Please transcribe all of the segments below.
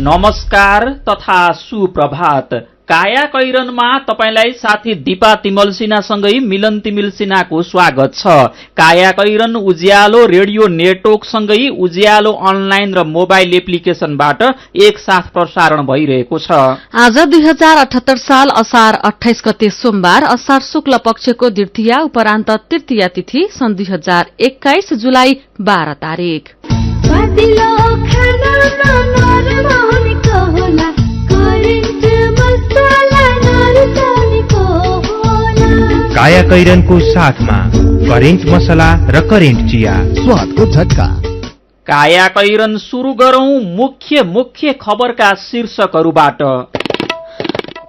नमस्कार तथा सुप्रभात। काया कैरनमा तपाईलाई साथी दीपा तिमल सिन्हासँगै मिलन तिमिल सिन्हाको स्वागत छ। काया कैरन उज्यालो रेडियो नेटवर्कसँगै उज्यालो अनलाइन र मोबाइल एप्लिकेशनबाट एकसाथ प्रसारण भइरहेको छ। आज 2078 साल असार 28 गते सोमबार, असार शुक्ल पक्षको द्वितीया उपरान्त तृतीया तिथि, सन् 2021 जुलाई 12 तारिक। काया कैरनको साथमा करेन्ट मसला र करेन्ट चिया, स्वादको झट्का। काया कैरन सुरु गरौं मुख्य खबरका शीर्षकहरूबाट।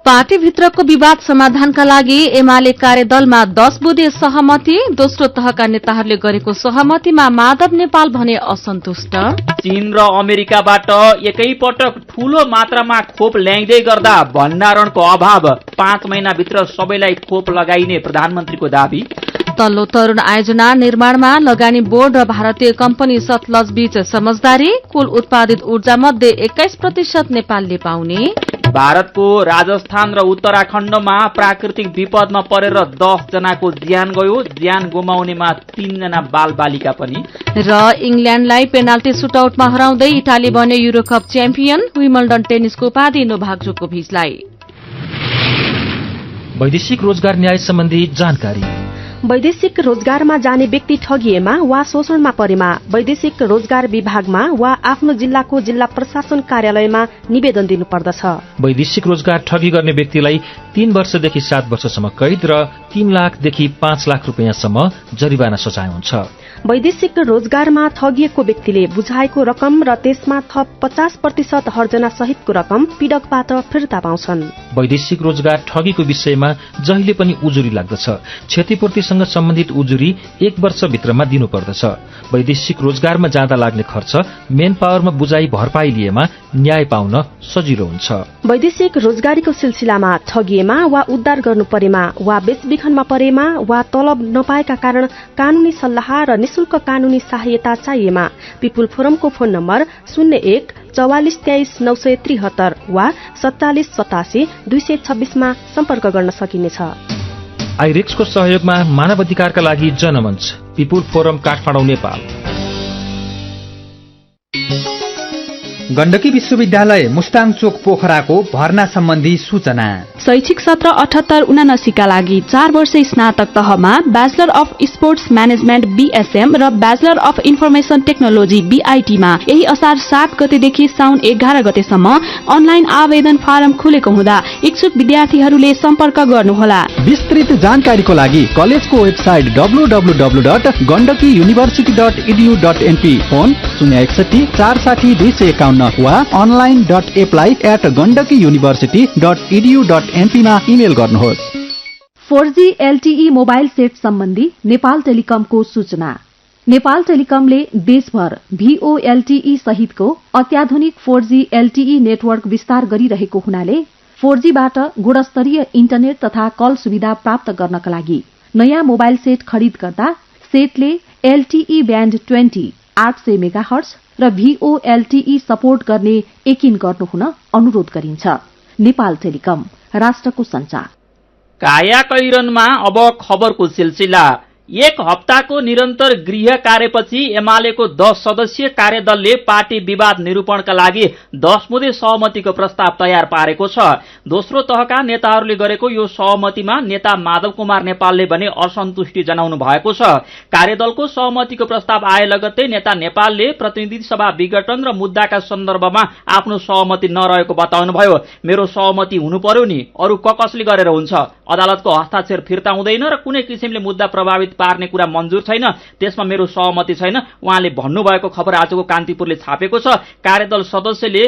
पार्टीभित्रको विवाद समाधानका लागि एमाले कार्यदलमा 10 बुँदे सहमति। दोस्रो तहका नेताहरूले गरेको सहमतिमा माधव नेपाल भने असन्तुष्ट। चीन र अमेरिकाबाट एकैपटक ठूलो मात्रामा खोप ल्याइँदै गर्दा भण्डारणको अभाव, 5 महिनाभित्र सबैलाई खोप लगाइने प्रधानमन्त्रीको दावी। तल्लो तरुण आयोजना निर्माणमा लगानी बोर्ड र भारतीय कम्पनी सतलज बीच समझदारी। कुल उत्पादित ऊर्जा मध्ये 21% नेपालले पाउने। भारतको राजस्थान र उत्तराखण्डमा प्राकृतिक विपदमा परेर 10 जनाको ज्यान गयो। ज्यान गुमाउनेमा 3 जना बालबालिका पनि। र इंग्ल्याण्डलाई पेनाल्टी सुटआउटमा हराउँदै इटाली बन्यो युरोकप च्याम्पियन। विम्बल्डन टेनिसको उपाधि नोभाक जोकोभिचलाई। वैदेशिक रोजगार न्याय सम्बन्धी जानकारी। वैदेशिक रोजगारमा जाने व्यक्ति ठगिएमा वा शोषणमा परेमा वैदेशिक रोजगार विभागमा वा आफ्नो जिल्लाको जिल्ला प्रशासन कार्यालयमा निवेदन दिनुपर्दछ। वैदेशिक रोजगार ठगी गर्ने व्यक्तिलाई 3 वर्षदेखि 7 वर्षसम्म कैद र 3 लाखदेखि 5 लाख रुपियाँसम्म जरिवाना सजाय हुन्छ। वैदेशिक रोजगारमा ठगिएको व्यक्तिले बुझाएको रकम र त्यसमा थप 50% हर्जना सहितको रकम पीडकबाट फिर्ता पाउँछन्। वैदेशिक रोजगार ठगीको विषयमा जहिले पनि उजुरी लाग्दछ। क्षतिपूर्तिसँग सम्बन्धित उजुरी 1 वर्षभित्रमा दिनुपर्दछ। वैदेशिक रोजगारमा जाँदा लाग्ने खर्च मेन पावरमा बुझाइ भरपाई लिएमा न्याय पाउन सजिलो हुन्छ। वैदेशिक रोजगारीको सिलसिलामा ठगिएमा वा उद्धार गर्नु परेमा वा बेचबिखनमा परेमा वा तलब नपाएका कारण कानूनी सल्लाह र निशुल्क कानूनी सहायता चाहिएमा पिपुल फोरमको फोन नम्बर 01 44 23 973 वा 47 87 226 मा सम्पर्क गर्न सकिनेछ। आइरेक्सको सहयोगमा मानव अधिकारका लागि जनमञ्च, पिपुल फोरम काठमाडौँ, नेपाल। गण्डकी विश्वविद्यालय मुस्ताङ चोक पोखराको भर्ना सम्बन्धी सूचना। शैक्षिक सत्र 78-79 का लागि 4 वर्ष स्नातक तहमा bachelor of sports management BSM र bachelor of information technology BIT मा यही असार 7 गतेदेखि साउन 11 गतेसम्म अनलाइन आवेदन फारम खुलेको हुँदा इच्छुक विद्यार्थीहरूले सम्पर्क गर्नुहोला। विस्तृत जानकारीको लागि कलेजको वेबसाइट www.gandakiyuniversity.edu.np, फोन 061 460 251 वा online.apply@gandakiyuniversity.edu.np मा इमेल गर्नुहोस्। 4G LTE मोबाइल सेट सम्बन्धी नेपाल टेलिकमको सूचना। नेपाल टेलिकमले देशभर VOLTE सहितको अत्याधुनिक 4G LTE नेटवर्क विस्तार गरिरहेको हुनाले 4G बाट गुणस्तरीय इन्टरनेट तथा कल सुविधा प्राप्त गर्नका लागि नयाँ मोबाइल सेट खरिद गर्दा सेटले LTE ब्यान्ड 20 800 मेगाहर्ट्ज र VOLTE सपोर्ट गर्ने यकिन गर्नुहुन अनुरोध गरिन्छ। नेपाल टेलिकम, राष्ट्रको सञ्चार। काया कैरनमा अब खबरको सिलसिला। 1 हप्ताको निरन्तर गृह कार्यपछि एमालेको 10 सदस्यीय कार्यदलले पार्टी विवाद निरूपणका लागि 10 बुँदे सहमतिको प्रस्ताव तयार पारेको छ। दोस्रो तहका नेताहरूले गरेको यो सहमतिमा नेता माधव कुमार नेपालले भने असन्तुष्टि जनाउनु भएको छ। कार्यदलको सहमतिको प्रस्ताव आए लगत्तै नेता नेपालले प्रतिनिधि सभा विघटन र मुद्दाका सन्दर्भमा आफ्नो सहमति नरहेको बताउनुभयो। मेरो सहमति हुनु पर्यो नि, अरू कसले गरेर हुन्छ? अदालतको हस्ताक्षर फिर्ता हुँदैन र कुनै किसिमले मुद्दा प्रभावित पार्ने कुरा मन्जुर छैन, त्यसमा मेरो सहमति छैन, उहाँले भन्नुभएको खबर आजको कान्तिपुरले छापेको छ। कार्यदल सदस्यले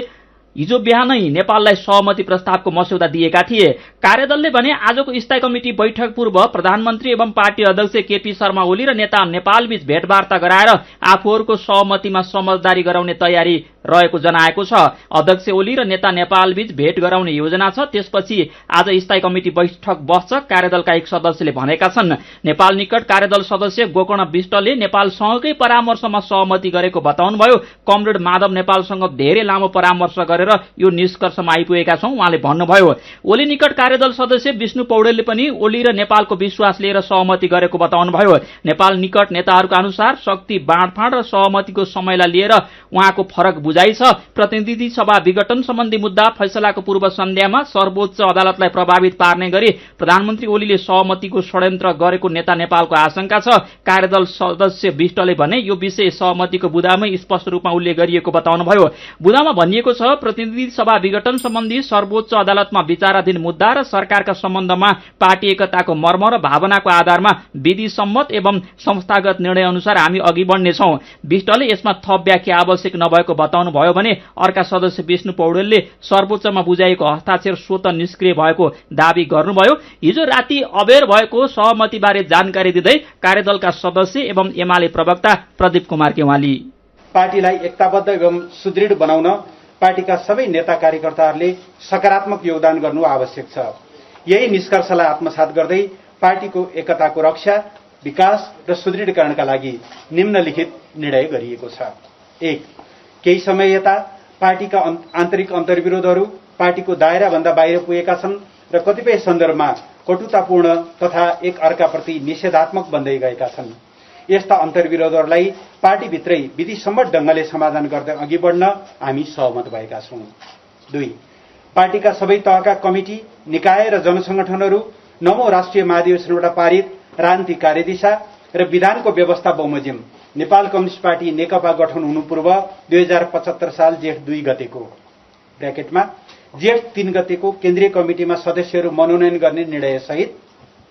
हिजो बिहानै नेपाललाई सहमति प्रस्तावको मस्यौदा दिएका थिए। कार्यदलले भने आजको स्थायी कमिटी बैठक पूर्व प्रधानमन्त्री एवं पार्टी अध्यक्ष केपी शर्मा ओली र नेता नेपालबीच भेटवार्ता गराएर आफूहरूको सहमतिमा समझदारी गराउने तयारी रहेको जनाएको छ। अध्यक्ष ओली र नेता नेपालबीच भेट गराउने योजना छ। त्यसपछि आज स्थायी कमिटी बैठक बस्छ, कार्यदलका एक सदस्यले भनेका छन्। नेपाल निकट कार्यदल सदस्य गोकर्ण विष्टले नेपालसँगकै परामर्शमा सहमति गरेको बताउनुभयो। कमरेड माधव नेपालसँग धेरै लामो परामर्श गरेर यो निष्कर्षमा आइपुगेका छौं उहाँले भन्नुभयो। ओली निकट कार्यदल सदस्य विष्णु पौडेलले पनि ओली र नेपालको विश्वास लिएर सहमति गरेको बताउनुभयो। नेपाल निकट नेताहरूका अनुसार शक्ति बाँडफाँड र सहमतिको समयलाई लिएर उहाँको फरक बुझाइ छ। प्रतिनिधि सभा विघटन सम्बन्धी मुद्दा फैसलाको पूर्व सन्ध्यामा सर्वोच्च अदालतलाई प्रभावित पार्ने गरी प्रधानमन्त्री ओलीले सहमतिको षड्यन्त्र गरेको नेता नेपालको आशंका छ। कार्यदल सदस्य विष्टले भने यो विषय सहमतिको बुँदामै स्पष्ट रूपमा उल्लेख गरिएको बताउनुभयो। बुँदामा भनिएको छ प्रतिनिधि सभा विघटन सम्बन्धी सर्वोच्च अदालतमा विचाराधीन मुद्दा र सरकारका सम्बन्धमा पार्टी एकताको मर्म र भावनाको आधारमा विधि सम्मत एवं संस्थागत निर्णय अनुसार हामी अघि बढ्नेछौं। विष्टले यसमा थप व्याख्या आवश्यक नभएको बताउनु भयो भने अर्का सदस्य विष्णु पौडेलले सर्वोच्चमा बुझाइएको हस्ताक्षर स्वत निष्क्रिय भएको दावी गर्नुभयो। हिजो राति अबेर भएको सहमतिबारे जानकारी दिँदै कार्यदलका सदस्य एवं एमाले प्रवक्ता प्रदीप कुमार गेवाली पार्टीलाई एकताबद्ध एवं सुदृढ बनाउन पार्टीका सबै नेता कार्यकर्ताहरूले सकारात्मक योगदान गर्नु आवश्यक छ। यही निष्कर्षलाई आत्मसात गर्दै पार्टीको एकताको रक्षा, विकास र सुदृढीकरणका लागि निम्नलिखित निर्णय गरिएको छ। 1. केही समय यता पार्टीका आन्तरिक अन्तर्विरोधहरू पार्टीको दायराभन्दा बाहिर पुगेका छन् र कतिपय सन्दर्भमा कटुतापूर्ण तथा एक अर्काप्रति निषेधात्मक बन्दै गएका छन्। यस्ता अन्तर्विरोधहरूलाई पार्टीभित्रै विधिसम्मत ढंगले समाधान गर्दै अघि बढ्न हामी सहमत भएका छौं। 2. पार्टीका सबै तहका कमिटी, निकाय र जनसंगठनहरू 9औं राष्ट्रिय महाधिवेशनबाट पारित राजनीतिक कार्यदिशा र विधानको व्यवस्था बमोजिम नेपाल कम्युनिस्ट पार्टी नेकपा गठन हुनु पूर्व 2075 साल जेठ 2 गतेको ब्र्याकेटमा जेठ 3 गतेको केन्द्रीय कमिटीमा सदस्यहरू मनोनयन गर्ने निर्णयसहित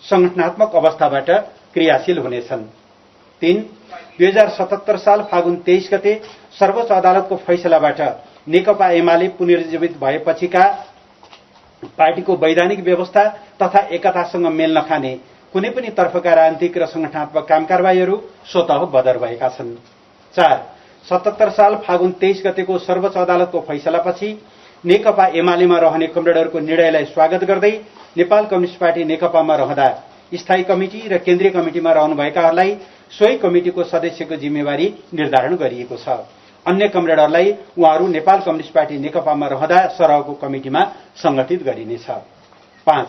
संगठनात्मक अवस्थाबाट क्रियाशील हुनेछन्। 3. 2077 साल फागुन 23 गते सर्वोच्च अदालतको फैसलाबाट नेकपा एमाले पुनर्जीवित भएपछिका पार्टीको वैधानिक व्यवस्था तथा एकतासँग मेल नखाने कुनै पनि तर्फका राजनीतिक र संगठनात्मक कामकारबाहीहरू स्वतः बदर भएका छन्। 4. 77 साल फागुन 23 गतेको सर्वोच्च अदालतको फैसलापछि नेकपा एमालेमा रहने कमरेडहरूको निर्णयलाई स्वागत गर्दै नेपाल कम्युनिस्ट पार्टी नेकपामा रहँदा स्थायी कमिटी र केन्द्रीय कमिटीमा रहनुभएकाहरूलाई सोही कमिटीको सदस्यको जिम्मेवारी निर्धारण गरिएको छ। अन्य कमरेडहरूलाई उहाँहरू नेपाल कम्युनिस्ट पार्टी नेकपामा रहँदा सरहको कमिटीमा संगठित गरिनेछ। 5.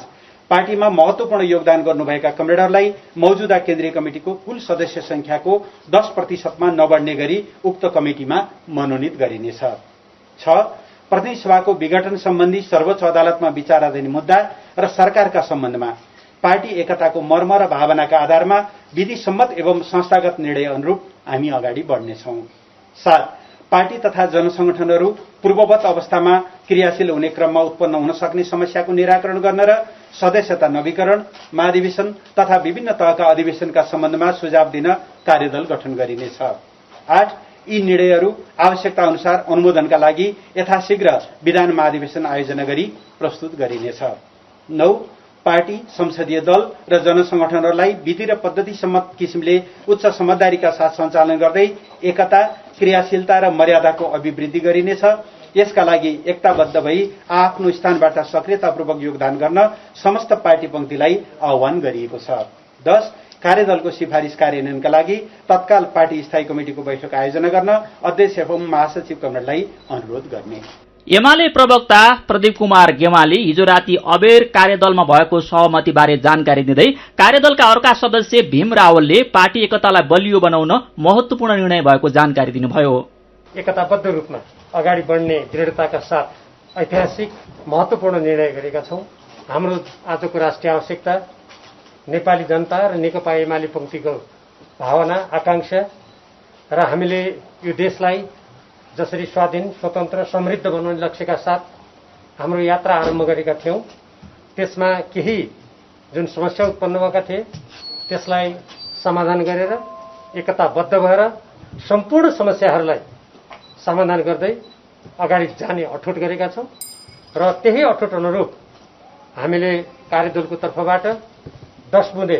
पार्टीमा महत्वपूर्ण योगदान गर्नुभएका कमरेडहरूलाई मौजूदा केन्द्रीय कमिटीको कुल सदस्य संख्याको 10% नबढ्ने गरी उक्त कमिटीमा मनोनित गरिनेछ। 6. प्रतिनिधि सभाको विघटन सम्बन्धी सर्वोच्च अदालतमा विचाराधीन मुद्दा र सरकारका सम्बन्धमा पार्टी एकताको मर्म र भावनाका आधारमा विधि सम्मत एवं संस्थागत निर्णय अनुरूप हामी अगाडि बढ्नेछौं। 7. पार्टी तथा जनसंगठनहरू पूर्ववत अवस्थामा क्रियाशील हुने क्रममा उत्पन्न हुन सक्ने समस्याको निराकरण गर्न र सदस्यता नवीकरण, महाधिवेशन तथा विभिन्न तहका अधिवेशनका सम्बन्धमा सुझाव दिन कार्यदल गठन गरिनेछ। 8. यी निर्णयहरू आवश्यकता अनुसार अनुमोदनका लागि यथाशीघ्र विधान महाधिवेशन आयोजना गरी प्रस्तुत गरिनेछ। 9. पार्टी, संसदीय दल र जनसंगठनहरूलाई विधि र पद्धति सम्मत किसिमले उच्च समझदारीका साथ सञ्चालन गर्दै एकता, क्रियाशीलता र मर्यादाको अभिवृद्धि गरिनेछ। यसका लागि एकताबद्ध भई आफ्नो स्थानबाट सक्रियतापूर्वक योगदान गर्न समस्त पार्टी पंक्तिलाई आह्वान गरिएको छ। 10. कार्यदलको सिफारिस कार्यान्वयनका लागि तत्काल पार्टी स्थायी कमिटीको बैठक आयोजना गर्न अध्यक्ष एवं महासचिव कमरेडलाई अनुरोध गर्ने। एमाले प्रवक्ता प्रदीप कुमार गेवाली हिजो राति अबेर कार्यदलमा भएको सहमतिबारे जानकारी दिँदै कार्यदलका अर्का सदस्य भीम रावलले पार्टी एकतालाई बलियो बनाउन महत्वपूर्ण निर्णय भएको जानकारी दिनुभयो। एकताबद्ध रूपमा अगाडि बढ्ने दृढताका साथ ऐतिहासिक महत्वपूर्ण निर्णय गरेका छौं। हाम्रो आजको राष्ट्रिय आवश्यकता नेपाली जनता र नेकपा एमाले पंक्तिको भावना, आकांक्षा र हामीले यो देशलाई जसरी स्वाधीन, स्वतन्त्र, समृद्ध बनाउने लक्ष्यका साथ हाम्रो यात्रा आरम्भ गरेका थियौं। त्यसमा केही जुन समस्या उत्पन्न भएका थिए त्यसलाई समाधान गरेर एकताबद्ध भएर सम्पूर्ण समस्याहरूलाई समाधान गर्दै अगाडि जाने अठोट गरेका छौं र त्यही अठोट अनुरूप हामीले कार्यदलको तर्फबाट 10 बुँदे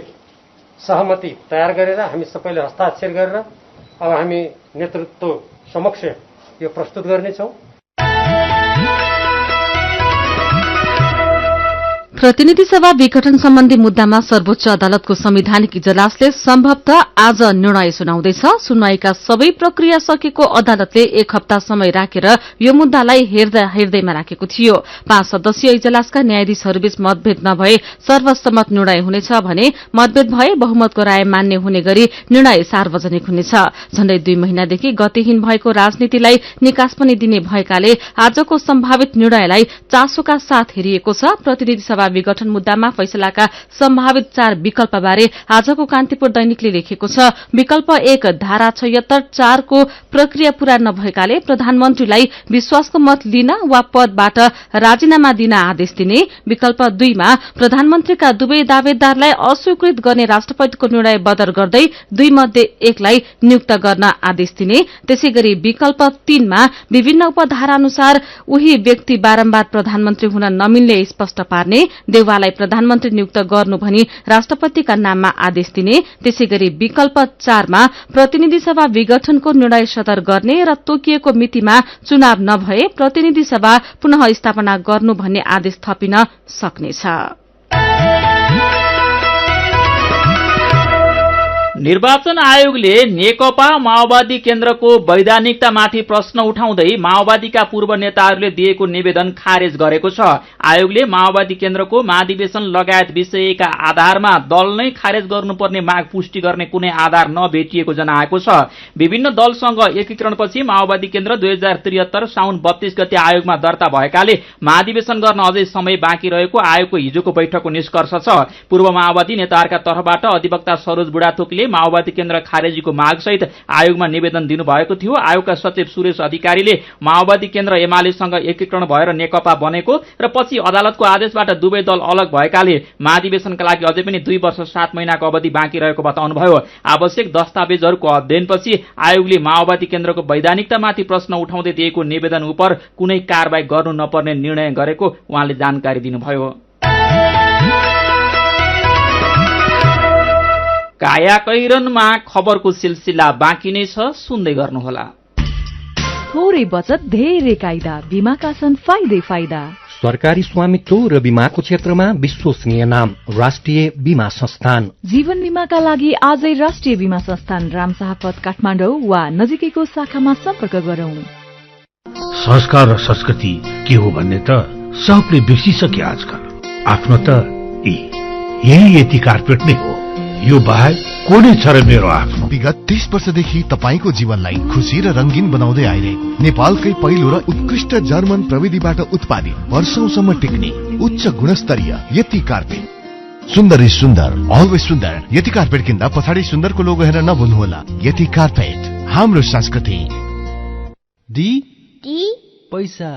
सहमति तयार गरेर हामी सबैले हस्ताक्षर गरेर अब हामी नेतृत्व समक्ष यो प्रस्तुत गर्नेछौँ। प्रतिनिधि सभा विघटन सम्बन्धी मुद्दामा सर्वोच्च अदालतको संवैधानिक इजलासले सम्भवतः आज निर्णय सुनाउँदैछ। सुनवाईका सबै प्रक्रिया सकेको अदालतले 1 हप्ता समय राखेर यो मुद्दालाई हेर्दैमा राखेको थियो। 5 सदस्यीय इजलासका न्यायाधीशहरूबीच मतभेद नभए सर्वसम्मत निर्णय हुनेछ भने मतभेद भए बहुमतको राय मान्य हुने गरी निर्णय सार्वजनिक हुनेछ। झण्डै 2 महिनादेखि गतिहीन भएको राजनीतिलाई निकास पनि दिने भएकाले आजको सम्भावित निर्णयलाई चासोका साथ हेरिएको छ। प्रतिनिधि सभा विघटन मुद्दामा फैसलाका सम्भावित 4 विकल्पबारे आजको कान्तिपुर दैनिकले लेखेको छ। विकल्प 1 धारा 76(4) को प्रक्रिया पूरा नभएकाले प्रधानमन्त्रीलाई विश्वासको मत लिन वा पदबाट राजीनामा दिन आदेश दिने। विकल्प 2 मा प्रधानमन्त्रीका दुवै दावेदारलाई अस्वीकृत गर्ने राष्ट्रपतिको निर्णय बदर गर्दै 2 मध्ये 1 लाई नियुक्त गर्न आदेश दिने। त्यसैगरी विकल्प 3 मा विभिन्न उपधारा अनुसार उही व्यक्ति बारम्बार प्रधानमन्त्री हुन नमिल्ने स्पष्ट पार्ने। देउवालाई प्रधानमन्त्री नियुक्त गर्नु भनी राष्ट्रपतिका नाममा आदेश दिने। त्यसैगरी विकल्प 4 मा प्रतिनिधि सभा विघटनको निर्णय सदर गर्ने र तोकिएको मितिमा चुनाव नभए प्रतिनिधि सभा पुनः स्थापना गर्नु भन्ने आदेश थपिन सक्नेछ। निर्वाचन आयोगले नेकपा माओवादी केन्द्रको वैधानिकतामाथि प्रश्न उठाउँदै माओवादीका पूर्व नेताहरूले दिएको निवेदन खारेज गरेको छ। आयोगले माओवादी केन्द्रको महाधिवेशन लगायत विषयका आधारमा दल नै खारेज गर्नुपर्ने माग पुष्टि गर्ने कुनै आधार नभेटिएको जनाएको छ। विभिन्न दलसँग एकीकरणपछि माओवादी केन्द्र 2073 साउन 32 गते आयोगमा दर्ता भएकाले महाधिवेशन गर्न अझै समय बाँकी रहेको आयोगको हिजोको बैठकको निष्कर्ष छ। पूर्व माओवादी नेताहरूका तर्फबाट अधिवक्ता सरोज बुढाथोकीले माओवादी केन्द्र खारेजीको मागसहित आयोगमा निवेदन दिनुभएको थियो। आयोगका सचिव सुरेश अधिकारीले माओवादी केन्द्र एमालेसँग एकीकरण भएर नेकपा बनेको र पछि अदालतको आदेशबाट दुवै दल अलग भएकाले महाधिवेशनका लागि अझै पनि 2 वर्ष 7 महिनाको अवधि बाँकी रहेको बताउनुभयो। आवश्यक दस्तावेजहरूको अध्ययनपछि आयोगले माओवादी केन्द्रको वैधानिकतामाथि प्रश्न उठाउँदै दिएको निवेदन उप कुनै कारबाही गर्नु नपर्ने निर्णय गरेको उहाँले जानकारी दिनुभयो। कायाकैरनमा खबरको सिलसिला बाँकी नै छ, सुन्दै गर्नुहोला। थोरै बचत धेरै कायदा, बीमाका छन् फाइदै फाइदा। सरकारी स्वामित्व र बीमाको क्षेत्रमा विश्वसनीय नाम राष्ट्रिय बीमा संस्थान। जीवन बीमाका लागि आजै राष्ट्रिय बीमा संस्थान रामशाहपथ काठमाडौँ वा नजिकैको शाखामा सम्पर्क गरौं। संस्कार र संस्कृति के हो भन्ने त सबले बिर्सिसके आजकल। आफ्नो त यही कार्पेट नै हो, यो बाहेक कुनै छ र मेरो आफ्नो। विगत 30 वर्षदेखि तपाईको जीवनलाई खुशी र रंगीन बनाउँदै आइरहेको नेपालकै पहिलो र उत्कृष्ट जर्मन प्रविधिबाट उत्पादित वर्षौंसम्म टिक्ने उच्च गुणस्तरीय यति कार्पेट। सुन्दर इज सुन्दर, अलवेज सुन्दर। यति कार्पेट किन्दा पछाडि सुन्दरको लोगो हेरेर नभुल्नुहोला। यति कार्पेट हाम्रो संस्कृति। डी पैसा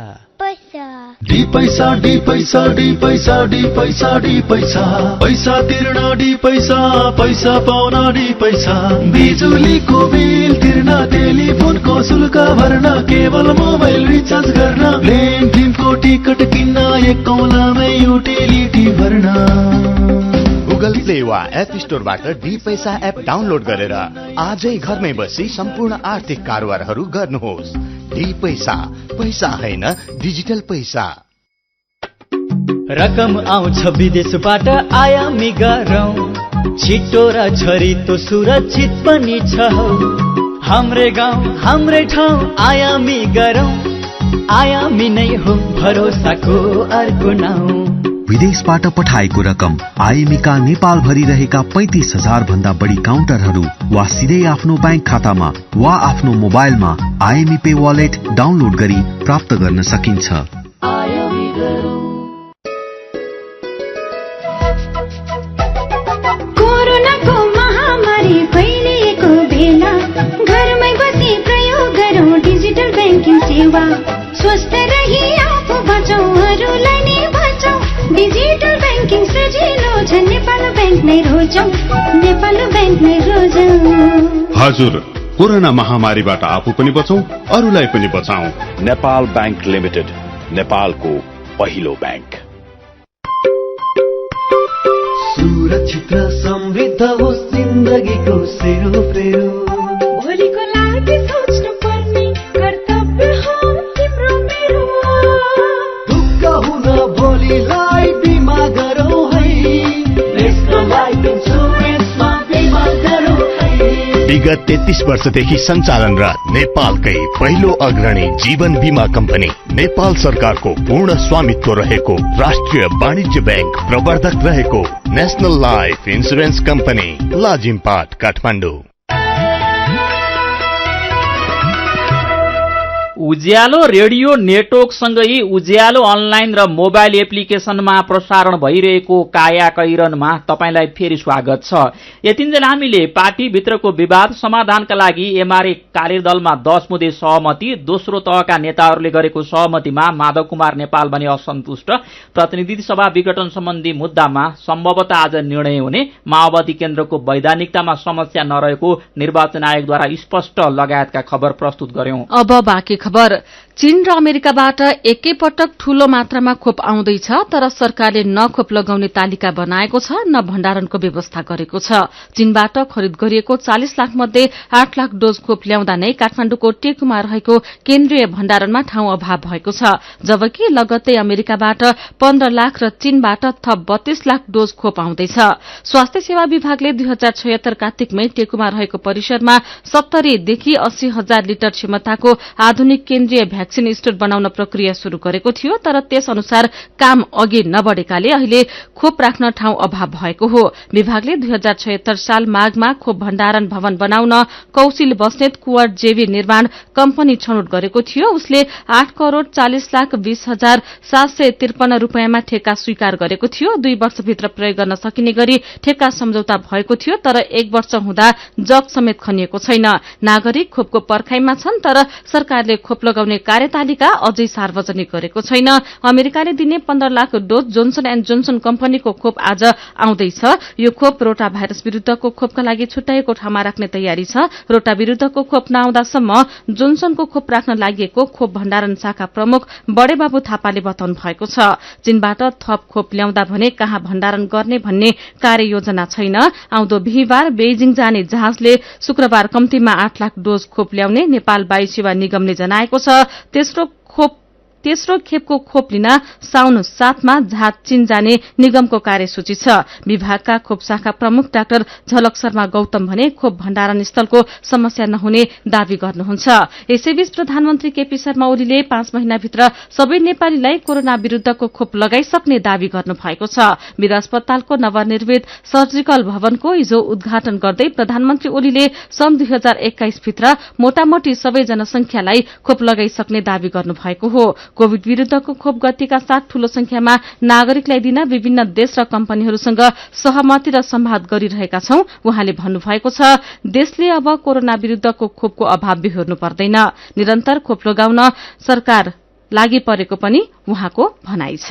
डी पैसा डी पैसा डी पैसा डी पैसा डी पैसा पैसा तिर्न डी पैसा पैसा पाउन डी पैसा बिजुलीको बिल तिर्न टेलिफोनको शुल्क भर्न केवल मोबाइल रिचार्ज गर्न प्लेन फिल्मको टिकट किन्न एक कौलामै युटिलिटी भर्न। गुगल प्ले वा एप स्टोरबाट डी पैसा एप डाउनलोड गरेर आजै घरमै बसी सम्पूर्ण आर्थिक कारोबारहरू गर्नुहोस्। डी पैसा, पैसा हैन डिजिटल पैसा। रकम आउँछ विदेशबाट आयामी गरौँ, छिटो र छरितो सुरक्षित पनि छ। हाम्रै गाउँ हाम्रै ठाउँ आयामी गरौँ, आयामी नै हो भरोसाको अर्को नाउँ। विदेशबाट पठाएको रकम आइएमईका नेपाल भरि रहेका 35,000 भन्दा बढी काउन्टरहरू वा सिधै आफ्नो बैंक खातामा वा आफ्नो मोबाइलमा आइएमई पे वालेट डाउनलोड गरी प्राप्त गर्न सकिन्छ। कोरोनाको महामारी फैलिएको बेला घरमै बसी प्रयोग गरौँ डिजिटल ब्याङ्किङ सेवा। स्वस्थ रही आफू बचाउ अरूलाई नै बचाउ। डिजिटल ब्याङ्किङ सजिलो छ, नेपाल ब्याङ्क नै रोजौं, नेपाल ब्याङ्क नै रोजौं। हजुर, कोरोना महामारीबाट आफू पनि बचौं अरूलाई पनि बचाऊ। नेपाल ब्याङ्क लिमिटेड, नेपालको पहिलो ब्याङ्क। सुरक्षित र समृद्ध होस् जिन्दगीको सेरोफेरो, भोलिको लागि सोच्नु पर्ने कर्तव्य विगत 33 वर्षदेखि सञ्चालनरत नेपालकै पहिलो अग्रणी जीवन बीमा कम्पनी नेपाल सरकारको पूर्ण स्वामित्व रहेको राष्ट्रिय वाणिज्य बैंक प्रवर्धक रहेको National Life Insurance Company Lazimpat Kathmandu. Ujyaalo radio नेटवर्कसँगै उज्यालो अनलाइन र मोबाइल एप्लिकेशनमा प्रसारण भइरहेको काया कैरनमा तपाईलाई फेरि स्वागत छ। यतिन्जेल हामीले पार्टीभित्रको विवाद समाधानका लागि एमाले कार्यदलमा 10 मुदे सहमति, दोस्रो तहका नेताहरूले गरेको सहमतिमा माधव कुमार नेपाल भने असन्तुष्ट, प्रतिनिधि सभा विघटन सम्बन्धी मुद्दामा सम्भवतः आज निर्णय हुने, माओवादी केन्द्रको वैधानिकतामा समस्या नरहेको निर्वाचन आयोगद्वारा स्पष्ट लगायतका खबर प्रस्तुत गर्यौं। अब बाँकी खबर। चीन र अमेरिकाबाट एकैपटक ठूलो मात्रामा खोप आउँदैछ, तर सरकारले न खोप लगाउने तालिका बनाएको छ न भण्डारणको व्यवस्था गरेको छ। चीनबाट खरिद गरिएको 40 लाख मध्ये 8 लाख डोज खोप ल्याउँदा नै काठमाडौँको टेकुमा रहेको केन्द्रीय भण्डारणमा ठाउँ अभाव भएको छ, जबकि लगत्तै अमेरिकाबाट 15 लाख र चीनबाट थप 32 लाख डोज खोप आउँदैछ। स्वास्थ्य सेवा विभागले 2076 कार्तिकमै टेकुमा रहेको परिसरमा 70 देखि 80 हजार लिटर क्षमताको आधुनिक केन्द्रीय भ्याक्सिन स्टोर बनाउन प्रक्रिया शुरू गरेको थियो, तर त्यस अनुसार काम अघि नबढेकाले अहिले खोप राख्न ठाउँ अभाव भएको हो। विभागले 2076 साल माघमा खोप भण्डारण भवन बनाउन कौशिल बस्नेत कुवर जेवी निर्माण कम्पनी छनौट गरेको थियो। उसले 8 करोड़ 40 लाख 20 हजार 753 रूपियाँमा ठेक्का स्वीकार गरेको थियो। 2 वर्षभित्र प्रयोग गर्न सकिने गरी ठेक्का सम्झौता भएको थियो, तर 1 वर्ष हुँदा जग समेत खनिएको छैन। नागरिक खोपको पर्खाइमा छन्, तर सरकारले खोप लगाउने कार्यतालिका अझै सार्वजनिक गरेको छैन। अमेरिकाले दिने 15 lakh dose Johnson and Johnson कम्पनीको खोप आज आउँदैछ। यो खोप रोटा भाइरस विरूद्धको खोपका लागि छुट्याएको ठाउँमा राख्ने तयारी छ। रोटा विरूद्धको खोप नआउँदासम्म जोन्सनको खोप राख्न लागि खोप भण्डारण शाखा प्रमुख बडेबाबु थापाले बताउनु भएको छ। चीनबाट थप खोप ल्याउँदा भने कहाँ भण्डारण गर्ने भन्ने कार्ययोजना छैन। आउँदो बिहीबार बेइजिङ जाने जहाजले शुक्रबार कम्तीमा 8 लाख डोज खोप ल्याउने नेपाल वायु सेवा निगमले जनाएको छ। तेस्रो खेपको खोप लिन साउन 7 मा जहाज चीन जाने निगमको कार्यसूची छ। विभागका खोप शाखा प्रमुख डाक्टर झलक शर्मा गौतम भने खोप भण्डारण स्थलको समस्या नहुने दावी गर्नुहुन्छ। यसैबीच प्रधानमन्त्री केपी शर्मा ओलीले 5 महिनाभित्र सबै नेपालीलाई कोरोना विरूद्धको खोप लगाइसक्ने दावी गर्नु भएको छ। वीर अस्पतालको नवनिर्मित सर्जिकल भवनको हिजो उद्घाटन गर्दै प्रधानमन्त्री ओलीले सन् 2021 भित्र मोटामोटी सबै जनसंख्यालाई खोप लगाइसक्ने दावी गर्नु भएको हो। कोविड विरूद्धको खोप गतिका साथ ठूलो संख्यामा नागरिकलाई दिन विभिन्न देश र कम्पनीहरूसँग सहमति र सम्वाद गरिरहेका छौं। उहाँले भन्नुभएको छ, देशले अब कोरोना विरूद्धको खोपको अभाव बिहोर्नु पर्दैन। निरन्तर खोप लगाउन सरकार लागि परेको पनि उहाँको भनाइ छ।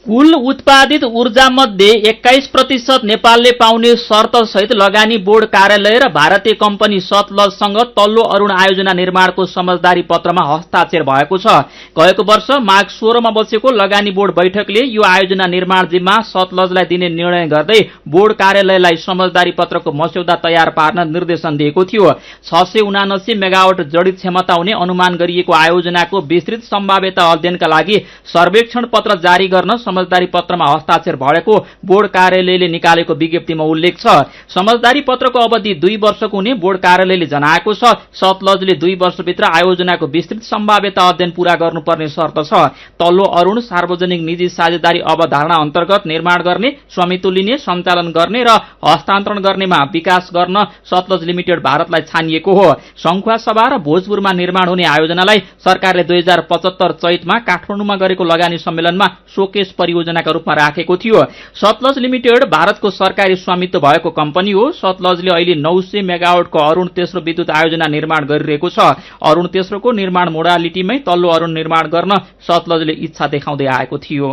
कुल उत्पादित ऊर्जा मध्ये 21% नेपालले पाउने शर्त सहित लगानी बोर्ड कार्यालय र भारतीय कम्पनी सतलजसँग तल्लो अरूण आयोजना निर्माणको समझदारी पत्रमा हस्ताक्षर भएको छ। गएको वर्ष माघ 16 मा बसेको लगानी बोर्ड बैठकले यो आयोजना निर्माण जिम्मा सतलजलाई दिने निर्णय गर्दै बोर्ड कार्यालयलाई समझदारी पत्रको मस्यौदा तयार पार्न निर्देशन दिएको थियो। 679 मेगावाट जडित क्षमता हुने अनुमान गरिएको आयोजनाको विस्तृत सम्भाव्यता अध्ययनका लागि सर्वेक्षण पत्र जारी गर्न समझदारी पत्रमा हस्ताक्षर भएको बोर्ड कार्यालयले निकालेको विज्ञप्तिमा उल्लेख छ। समझदारी पत्रको अवधि 2 वर्षको हुने बोर्ड कार्यालयले जनाएको छ। सतलजले 2 वर्षभित्र आयोजनाको विस्तृत सम्भाव्यता अध्ययन पूरा गर्नुपर्ने शर्त छ। तल्लो अरूण सार्वजनिक निजी साझेदारी अवधारणा अन्तर्गत निर्माण गर्ने, स्वामित्व लिने, सञ्चालन गर्ने र हस्तान्तरण गर्नेमा विकास गर्न सतलज लिमिटेड भारतलाई छानिएको हो। शङ्खुवासभा र भोजपुरमा निर्माण हुने आयोजनालाई सरकारले 2075 चैतमा काठमाडौँमा गरेको लगानी सम्मेलनमा शोकेस परियोजनाका रूपमा राखेको थियो। सतलज लिमिटेड भारतको सरकारी स्वामित्व भएको कम्पनी हो। सतलजले अहिले 900 मेगावाटको अरूण तेस्रो विद्युत आयोजना निर्माण गरिरहेको छ। अरूण तेस्रोको निर्माण मोडालिटीमै तल्लो अरूण निर्माण गर्न सतलजले इच्छा देखाउँदै आएको थियो।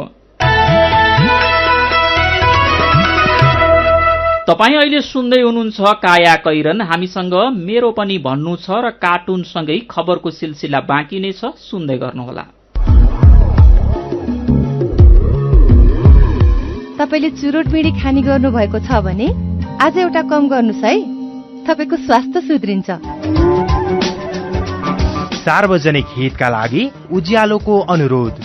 तपाईँ अहिले सुन्दै हुनुहुन्छ काया कैरन। हामीसँग मेरो पनि भन्नु छ र कार्टुनसँगै खबरको सिलसिला बाँकी नै छ, सुन्दै गर्नुहोला। तपाईले चुरोट बिडी खानी गर्नु भएको छ भने आज एउटा कम गर्नुस् है, तपाईको स्वास्थ्य सुध्रिन्छ। सार्वजनिक हितका लागि उज्यालोको अनुरोध।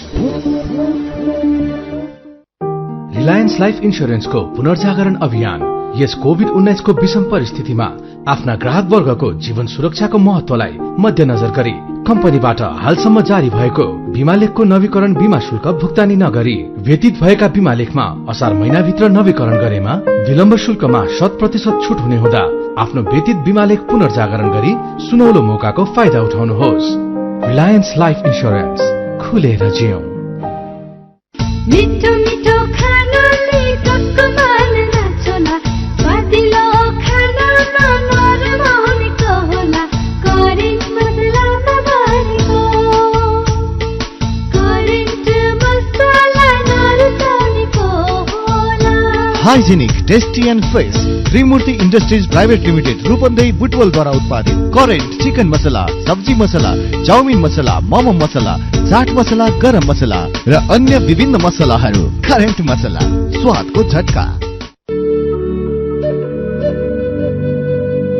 रिलायन्स लाइफ इन्स्योरेन्सको पुनर्जागरण अभियान यस कोभिड-19 को विषम परिस्थितिमा आफ्ना ग्राहक वर्गको जीवन सुरक्षाको महत्वलाई मध्यनजर गरी कम्पनीबाट हालसम्म जारी भएको बीमा लेखको नवीकरण बीमा शुल्क भुक्तानी नगरी व्यतीत भएका बीमा लेखमा असार महिनाभित्र नवीकरण गरेमा विलम्ब शुल्कमा 100% छुट हुने हुँदा आफ्नो व्यतीत बीमा लेख पुनर्जागरण गरी सुनौलो मौकाको फाइदा उठाउनुहोस्। रिलायन्स लाइफ इन्स्योरेन्स, खुलेर जियौं। मिठो मिठो खानाले टक्क मार्न छोला स्वादिलो खानामा नरम हुनेको होला करेन्ट मसलामा भरेको करेन्ट मसला नरुचाउनेको होला। Hygienic, tasty and fresh Trimurti industries private limited Rupandehi बुटवलद्वारा उत्पादित करेन्ट चिकन मसला, सब्जी मसला, चाउमिन मसला, मोमो मसला, चाट मसला, गरम मसला र अन्य विभिन्न मसलाहरू। करेन्ट मसला, स्वादको झट्का।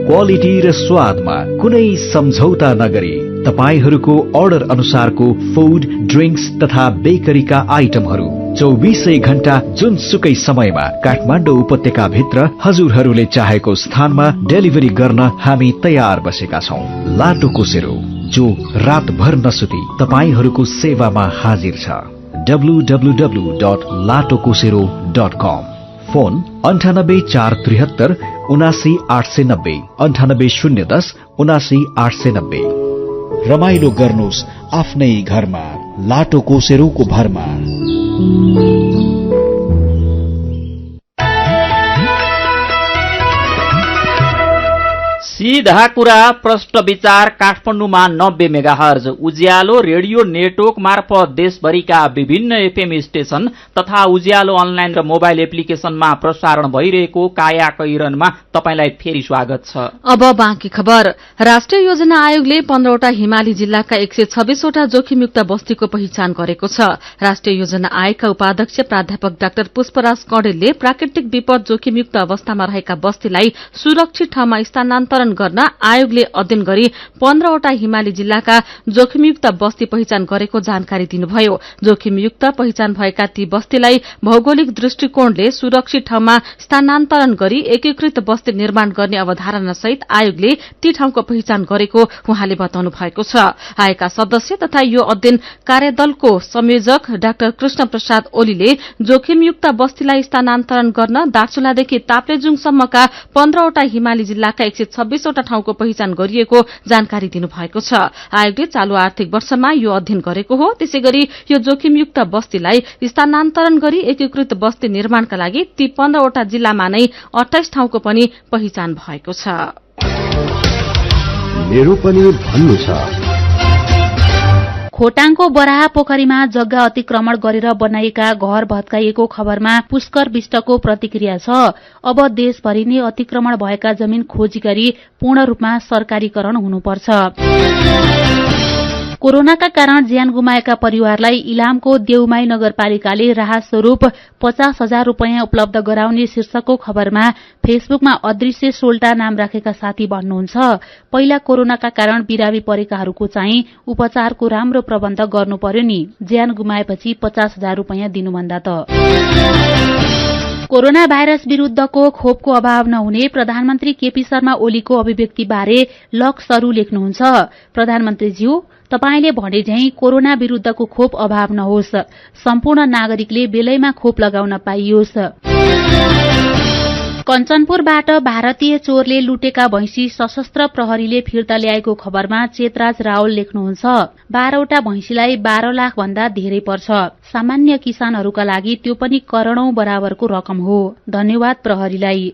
क्वालिटी र स्वादमा कुनै सम्झौता नगरी तपाईहरूको अर्डर अनुसारको फूड, ड्रिंक्स तथा बेकरीका आइटमहरू 24 घण्टा जुनसुकै समयमा काठमाडौँ उपत्यका भित्र हजुरहरूले चाहेको स्थानमा डेलिभरी गर्न हामी तयार बसेका छौं। लाटो कोसेरो, जो रातभर नसुती तपाईहरूको सेवामा हाजिर छ। www.latokosero.com। फोन 9843 79890 9810 79890। रमाइलो गर्नुहोस् आफ्नै घरमा लाटो कोसेरोको भरमा। सीधा कुरा प्रश्न विचार काठमाडौँमा 90 मेगाहर्ज उज्यालो रेडियो नेटवर्क मार्फत देशभरिका विभिन्न एफएम स्टेशन तथा उज्यालो अनलाइन र मोबाइल एप्लिकेशनमा प्रसारण भइरहेको काया कैरनमा तपाईलाई फेरि स्वागत छ। अब बाँकी खबर। राष्ट्रिय योजना आयोगले 15वटा हिमाली जिल्लाका 126वटा जोखिमयुक्त बस्तीको पहिचान गरेको छ। राष्ट्रिय योजना आयोगका उपाध्यक्ष प्राध्यापक डाक्टर पुष्पराज कडेलले प्राकृतिक विपद जोखिमयुक्त अवस्थामा रहेका बस्तीलाई सुरक्षित ठाउँमा स्थानान्तरण गर्न आयोगले अध्ययन गरी 15वटा हिमाली जिल्लाका जोखिमयुक्त बस्ती पहिचान गरेको जानकारी दिनुभयो। जोखिमयुक्त पहिचान भएका ती बस्तीलाई भौगोलिक दृष्टिकोणले सुरक्षित ठाउँमा स्थानान्तरण गरी एकीकृत बस्ती निर्माण गर्ने अवधारणा सहित आयोगले ती ठाउँको पहिचान गरेको उहाँले बताउनु भएको छ। आयोगका सदस्य तथा यो अध्ययन कार्यदलको संयोजक डाक्टर कृष्ण प्रसाद ओलीले जोखिमयुक्त बस्तीलाई स्थानान्तरण गर्न दार्चुलादेखि ताप्लेजुङसम्मका 15वटा हिमाली जिल्लाका 126वटा ठाउँको पहिचान गरिएको जानकारी दिनुभएको छ। आयोगले चालू आर्थिक वर्षमा यो अध्ययन गरेको हो। त्यसैगरी यो जोखिमयुक्त बस्तीलाई स्थानान्तरण गरी एकीकृत बस्ती निर्माणका लागि ती 15वटा जिल्लामा नै 28 ठाउँको पनि पहिचान भएको छ। मेरो पनि भन्नु छ। खोटाङको बराहा पोखरीमा जग्गा अतिक्रमण गरेर बनाइएका घर भत्काइएको खबरमा पुष्कर विष्टको प्रतिक्रिया छ। अब देशभरि नै अतिक्रमण भएका जमिन खोजी गरी पूर्ण रूपमा सरकारीकरण हुनुपर्छ। कोरोनाका कारण ज्यान गुमाएका परिवारलाई इलामको देउमाई नगरपालिकाले राहत स्वरूप 50,000 रूपियाँ उपलब्ध गराउने शीर्षकको खबरमा फेसबुकमा अदृश्य सोल्टा नाम राखेका साथी भन्नुहुन्छ, पहिला कोरोनाका कारण बिरामी परेकाहरूको चाहिँ उपचारको राम्रो प्रबन्ध गर्नु पर्यो नि, ज्यान गुमाएपछि 50,000 रूपियाँ दिनुभन्दा त। कोरोना भाइरस विरूद्धको खोपको अभाव नहुने प्रधानमन्त्री केपी शर्मा ओलीको अभिव्यक्तिबारे लक सरू लेख्नुहुन्छ, प्रधानमन्त्रीज्यू तपाईले भने झैं कोरोना विरूद्धको खोप अभाव नहोस्, सम्पूर्ण नागरिकले बेलैमा खोप लगाउन पाइयोस्। कञ्चनपुरबाट भारतीय चोरले लुटेका भैंसी सशस्त्र प्रहरीले फिर्ता ल्याएको खबरमा चेतराज रावल लेख्नुहुन्छ, 12वटा भैंसीलाई 12 लाख भन्दा धेरै पर्छ। सामान्य किसानहरूका लागि त्यो पनि करोडौं बराबरको रकम हो। धन्यवाद प्रहरीलाई।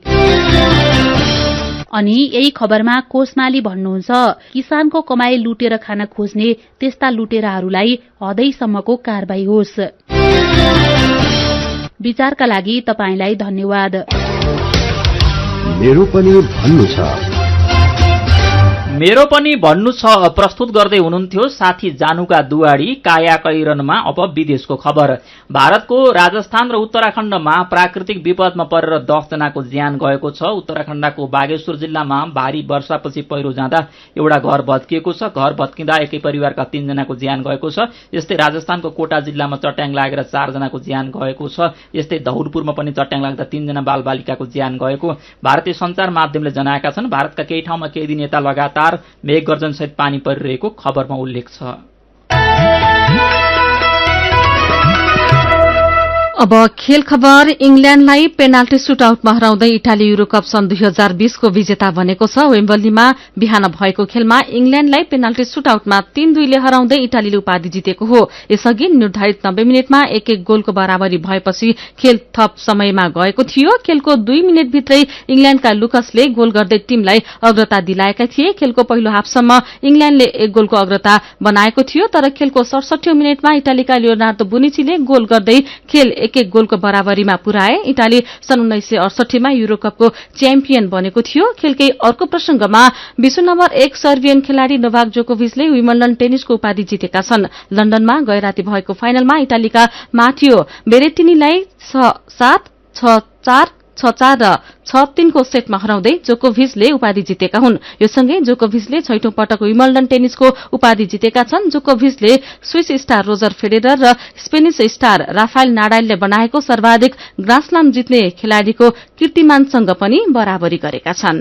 अनि यही खबरमा कोषमाली भन्नुहुन्छ, किसानको कमाई लुटेर खान खोज्ने त्यस्ता लुटेराहरूलाई हदैसम्मको कारबाही होस्। विचारका लागि तपाईलाई धन्यवाद। मेरो पनि भन्नु छ। मेरो पनि भन्नु छ प्रस्तुत गर्दै हुनुहुन्थ्यो साथी जानुका दुवाडी काया कैरनमा। अब विदेशको खबर। भारतको राजस्थान र उत्तराखण्डमा प्राकृतिक विपदमा परेर 10 जनाको ज्यान गएको छ। उत्तराखण्डको बागेश्वर जिल्लामा भारी वर्षापछि पहिरो जाँदा एउटा घर भत्किएको छ। घर भत्किँदा एकै परिवारका 3 जनाको ज्यान गएको छ। यस्तै राजस्थानको कोटा जिल्लामा चट्याङ लागेर 4 जनाको ज्यान गएको छ। यस्तै धौलपुरमा पनि चट्याङ लाग्दा 3 जना बालबालिकाको ज्यान गएको भारतीय सञ्चार माध्यमले जनाएका छन्। भारतका केही ठाउँमा केही दिन यता लगातार मेघगर्जनसहित पानी परिरहेको खबरमा उल्लेख छ। अब खेल खबर। इंग्ल्याण्डलाई पेनाल्टी सुटआउटमा हराउँदै इटाली युरोकप सन् 2020 को विजेता बनेको छ। वेम्बलीमा बिहान भएको खेलमा इंग्ल्याण्डलाई पेनाल्टी सुटआउटमा 3-2 ले हराउँदै इटालीले उपाधि जितेको हो। यसअघि निर्धारित 90 मिनटमा 1-1 गोलको बराबरी भएपछि खेल थप समयमा गएको थियो। खेलको 2 मिनटभित्रै इंग्ल्याण्डका लुकसले गोल गर्दै टीमलाई अग्रता दिलाएका थिए। खेलको पहिलो हाफसम्म इंग्ल्याण्डले 1 गोलको अग्रता बनाएको थियो, तर खेलको 67औं मिनटमा इटालीका लियोनार्दो बोनुच्चीले गोल गर्दै खेल 1-1 गोलको बराबरीमा पुर्याए। इटाली सन् 1968 मा युरोकपको च्याम्पियन बनेको थियो। खेलकै अर्को प्रसंगमा विश्व नम्बर 1 सर्बियन खेलाड़ी नोभाक जोकोभिचले विम्बल्डन टेनिसको उपाधि जितेका छन्। लन्डनमा गैराती भएको फाइनलमा इटालीका माथियो बेरेटिनीलाई 7-6, 6-4, 6-4 र 6-3 को सेटमा हराउँदै जोकोभिचले उपाधि जितेका हुन्। यो सँगै जोकोभिचले 6औं पटक विम्बल्डन टेनिसको उपाधि जितेका छन्। जोकोभिचले स्विस स्टार रोजर फेडेरर र स्पेनिश स्टार राफायल नाडालले बनाएको सर्वाधिक ग्रान्डस्लाम जित्ने खेलाड़ीको कीर्तिमानसँग पनि बराबरी गरेका छन्।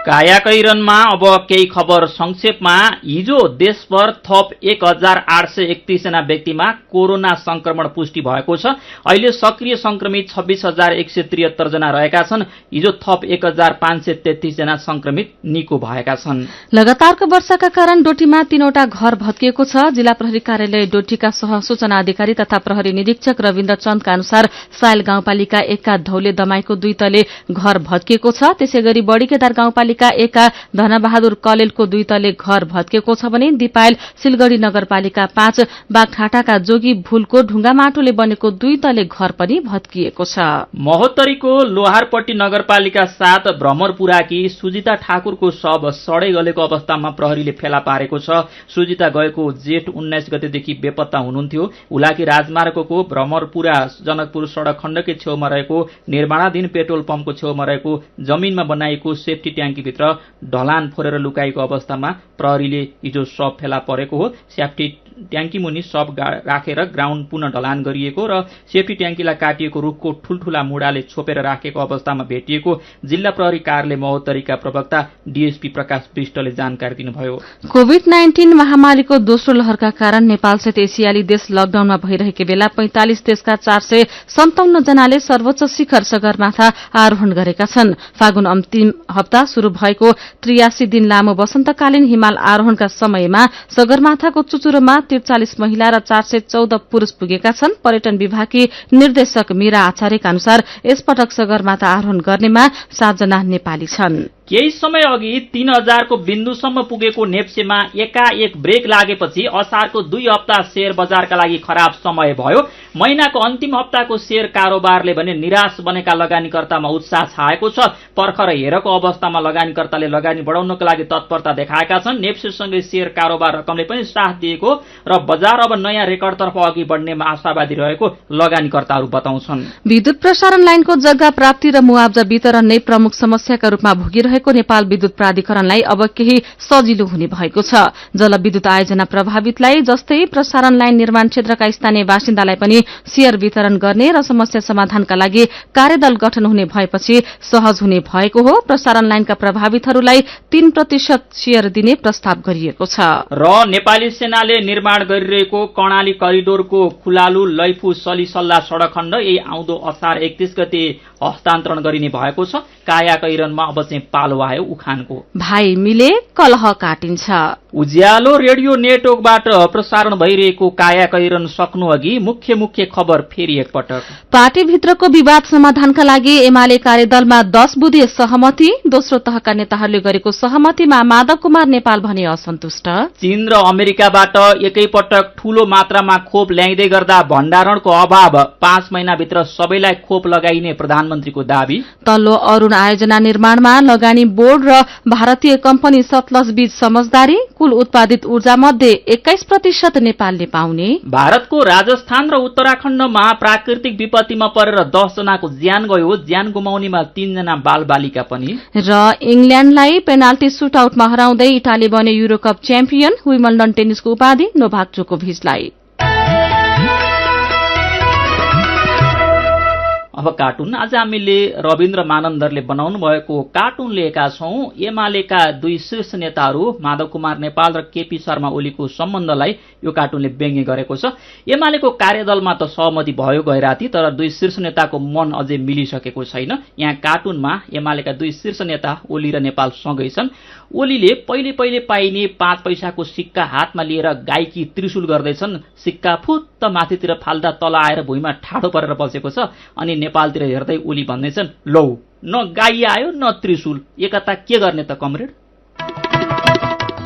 काया कैरनमा अब केही खबर संक्षेपमा। हिजो देशभर थप 1831 जना व्यक्तिमा कोरोना संक्रमण पुष्टि भएको छ। अहिले सक्रिय संक्रमित 26,173 जना रहेका छन्। हिजो थप 1,533 जना संक्रमित निको भएका छन्। लगातारको वर्षाका कारण डोटीमा 3वटा घर भत्किएको छ। जिल्ला प्रहरी कार्यालय डोटीका सह सूचना अधिकारी तथा प्रहरी निरीक्षक रविन्द्र चन्दका अनुसार सायल गाउँपालिका 1 का धौले दमाईको 2 तले घर भत्किएको छ। त्यसैगरी बडीकेदार गाउँपालिका 1 का धनबहादुर कलेलको 2 तले घर भत्किएको छ भने दिपायल सिलगढ़ी नगरपालिका 5 बागठाटाका जोगी भूलको ढुङ्गा माटोले बनेको 2 तले घर पनि भत्किएको छ। महोत्तरीको लोहारपट्टी नगरपालिका 7 भ्रमरपुराकी सुजिता ठाकुरको शव सडै गलेको अवस्थामा प्रहरीले फेला पारेको छ। सुजिता गएको जेठ 19 गतेदेखि बेपत्ता हुनुहुन्थ्यो। हुलाकी राजमार्गको भ्रमरपुरा जनकपुर सड़क खण्डकै छेउमा रहेको निर्माणाधीन पेट्रोल पम्पको छेउमा रहेको जमिनमा बनाइएको सेफ्टी ट्याङ्की भित्र ढलान फोरेर लुकाएको अवस्थामा प्रहरीले हिजो शव फेला परेको हो। सेफ्टी ट्याङ्की मुनि शव राखेर ग्राउन्ड पुनः ढलान गरिएको र सेफ्टी ट्याङ्कीलाई काटिएको रुखको ठूल्ठूला मुढाले छोपेर राखेको अवस्थामा भेटिएको जिल्ला प्रहरी कार्यालय महोत्तरीका प्रवक्ता डीएसपी प्रकाश विष्टले जानकारी दिनुभयो। कोभिड-19 महामारीको दोस्रो लहरका कारण नेपालसहित एसियाली देश लकडाउनमा भइरहेको बेला 45 देशका 457 जनाले सर्वोच्च शिखर सगरमाथा आरोहण गरेका छन्। फागुन अन्तिम हप्ता शुरू भएको 83 दिन लामो वसन्तकालीन हिमाल आरोहणका समयमा सगरमाथाको चुचुरोमा 43 महिला र 414 पुरूष पुगेका छन्। पर्यटन विभागकी निर्देशक मीरा आचार्यका अनुसार यसपटक सगरमाथा आरोहण गर्नेमा 7 जना नेपाली छन्। केही समय अघि 3000 को बिन्दुसम्म पुगेको नेप्सेमा एकाएक ब्रेक लागेपछि असारको 2 हप्ता शेयर बजारका लागि खराब समय भयो। महिनाको अन्तिम हप्ताको शेयर कारोबारले भने निराश बनेका लगानीकर्तामा उत्साह छाएको छ। पर्खर हेरको अवस्थामा लगानीकर्ताले लगानी बढाउनको लागि तत्परता देखाएका छन्। नेप्सेसँगै शेयर कारोबार रकमले पनि साथ दिएको र बजार अब नयाँ रेकर्डतर्फ अघि बढ्नेमा आशावादी रहेको लगानीकर्ताहरू बताउँछन्। विद्युत प्रसारण लाइनको जग्गा प्राप्ति र मुआवजा वितरण नै प्रमुख समस्याका रूपमा भोगिरहेको नेपाल विद्युत प्राधिकरणलाई अब केही सजिलो हुने भएको छ। जलविद्युत आयोजना प्रभावितलाई जस्तै प्रसारण लाइन निर्माण क्षेत्रका स्थानीय बासिन्दालाई पनि शेयर वितरण गर्ने र समस्या समाधानका लागि कार्यदल गठन हुने भएपछि सहज हुने भएको हो। प्रसारण लाइनका प्रभावितहरूलाई 3% शेयर दिने प्रस्ताव गरिएको छ। र नेपाली सेनाले निर्माण गरिरहेको कर्णाली करिडोरको खुलालु लैफु सलिसल्ला सड़क खण्ड यही आउँदो असार 31 गते हस्तान्तरण गरिने भएको छ। काया कैरनमा अब चाहिँ पालो आयो उखानको। भाइ मिले कलह काटिन्छ। उज्यालो रेडियो नेटवर्कबाट प्रसारण भइरहेको काया कैरन सक्नु अघि मुख्य मुख्य खबर फेरि एकपटक। पार्टीभित्रको विवाद समाधानका लागि एमाले कार्यदलमा 10 बुँदे सहमति। दोस्रो तहका नेताहरूले गरेको सहमतिमा माधव कुमार नेपाल भने असन्तुष्ट। चीन र अमेरिकाबाट एकैपटक ठूलो मात्रामा खोप ल्याइँदै गर्दा भण्डारणको अभाव, 5 महिनाभित्र सबैलाई खोप लगाइने प्रधानमन्त्रीको दावी। तल्लो अरूण आयोजना निर्माणमा लगानी बोर्ड र भारतीय कम्पनी सतलज बीच समझदारी। कुल उत्पादित ऊर्जा मध्ये 21% नेपालले पाउने। भारतको राजस्थान र उत्तराखण्डमा प्राकृतिक विपत्तिमा परेर 10 जनाको ज्यान गयो। ज्यान गुमाउनेमा 3 जना बालबालिका पनि। र इंग्ल्याण्डलाई पेनाल्टी सुटआउटमा हराउँदै इटाली बन्यो युरोकप च्याम्पियन। विम्बल्डन टेनिसको उपाधि नोभाक जोकोभिचलाई। अब कार्टुन। आज हामीले रविन्द्र मानन्दरले बनाउनु भएको कार्टुन लिएका छौं। एमालेका 2 शीर्ष नेताहरू माधव कुमार नेपाल र केपी शर्मा ओलीको सम्बन्धलाई यो कार्टुनले व्यङ्ग्य गरेको छ। एमालेको कार्यदलमा त सहमति भयो गएराती, तर 2 शीर्ष नेताको मन अझै मिलिसकेको छैन। यहाँ कार्टुनमा एमालेका 2 शीर्ष नेता ओली र नेपाल सँगै छन्। ओलीले पहिले पहिले पाइने 5 पैसाको सिक्का हातमा लिएर गाईकी त्रिशूल गर्दैछन्। सिक्का फुत्त माथितिर फाल्दा तल आएर भुइँमा ठाडो परेर बसेको छ। अनि नेपालतिर हेर्दै ओली भन्दैछन्, लौ न गाई आयो न त्रिशूल, एकता के गर्ने त कमरेड।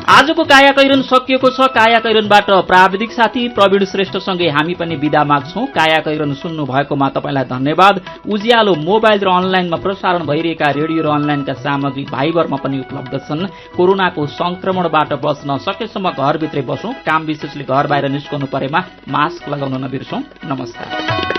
आजको काया कैरन सकिएको छ। काया कैरनबाट प्राविधिक साथी प्रवीण श्रेष्ठसँगै हामी पनि बिदा माग्छौं। काया कैरन सुन्नु भएकोमा तपाईलाई धन्यवाद। उज्यालो मोबाइल र अनलाइनमा प्रसारण भइरहेका रेडियो र अनलाइनका सामग्री भाइबरमा पनि उपलब्ध छन्। कोरोनाको संक्रमणबाट बच्न सकेसम्म घरभित्रै बसौं। काम विशेषले घर बाहिर निस्कनु परेमा मास्क लगाउन नबिर्सौं। नमस्कार।